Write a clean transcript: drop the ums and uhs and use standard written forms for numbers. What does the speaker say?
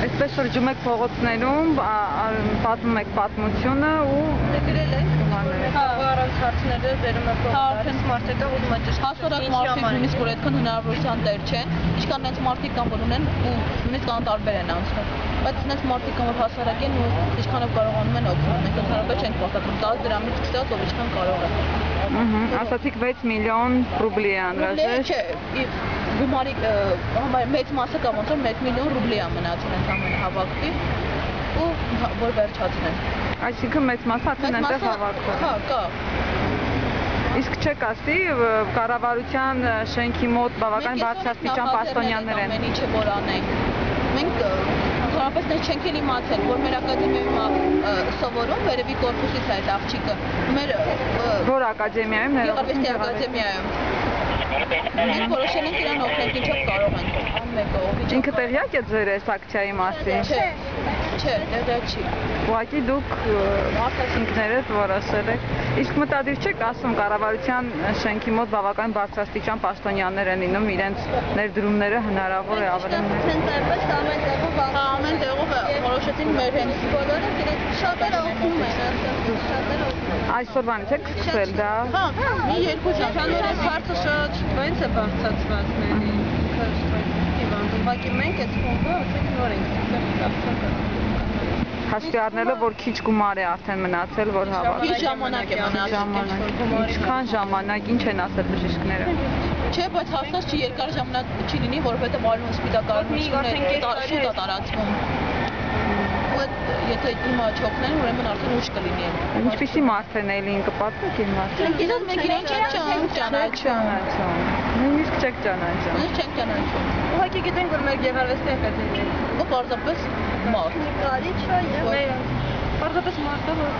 Այսպես շրջում եք փողոցներում, պատմում եք պատմությունը ու գրել ենք, առանց հարցները վերում է փողոցից մարդիկ կա ուզում է ճիշտ հասարակ մարդիկ նույնիսկ որ այդքան հնարավորության տեր չեն, ինչքան այնց մարդիկ կան որ ունեն ու նույնիսկ անտարբեր են անցնում, բայց այնց մարդիկ կան որ հասարակ են ու ինչքանով կարողանում են օգնել, մենք ընդհանրապես չենք պատասխանում 10 դրամից սկսած ով ինչքան կարող է։ Ասացիք 6 միլիոն ռուբլի է անհրաժեշտ։ Չէ, գումարի մեծ մասը կա ոնց որ 1 միլիոն ռուբլի է մնացել այս ամենը հավաքվի ու որ վերջացնեն։ Այսինքն մեծ մասը արդեն այնտեղ հավաքվել։ Հա, կա։ Իսկ չեք ասի, կառավարության շենքի մոտ բավական բարձրաստիճան պաշտոնյաներ են։ Ամեն ինչը որ անենք։ Մենք ընդհանրապես դες չենք էլ իմացել, որ մեր ակադեմիայում սովորում վերևի կորպուսից է այդ աղջիկը։ Մեր Որ ակադեմիայում Գեղարվեստի ակադեմիայում։ Մենք որոշել ենք իրան օգնել ինչով կարող ենք։ Անմեկը ով Ինքը տեղյակ է ձեր այս ակցիայի մասին։ Չէ, տեղյակ չի։ Ուղղակի դուք ինքներդ որոշել եք։ Իսկ մտադիր չեք ասում կառավարության շենքի մոտ բավական բարձրաստիճան պաշտոնյաներ են լինում, իրենց ներդրումները հնարավոր է ավելի Հենց այնպես ամեն տեղով որոշեցին մեր հենց բոլորը դրանք շատերը օգնում են, շատերը օգնում։ Այսօրվանից եք սկսել դա։ Հա, մի երկու ժամ Հանրային հարցը շատ ոնց է բարձրացված ուղղակի մենք այդ ֆոնդը ասենք նոր ենք Հաշվի առնելով, որ քիչ գումար է արդեն մնացել, որ հավաքել։ Քիչ ժամանակ է մնացել։ Ինչքան ժամանակ, ինչ են ասել բժիշկները։ Չէ, բայց հաստատ չի երկար ժամանակ չի լինի, որովհետև արյուն հոսպիտալարությունն է շուտ է տարածվում։ Եթե հիմա չօգնեն, ուրեմն արդեն ուշ կլինի։ Ինչպիսի մարդ են էլին կպատմեք իմ մասին։ Գիտես մենք իրեն չենք ճանաչում։ Նույնիսկ չեք ճանաչում։ Մենք չենք ճանաչում։ Ուղղակի գիտենք որ մեր Գեղարվեստի ակադեմիա Ու պարզապես մարդ։ Կարիչ է եւ պարզապես մարդը որ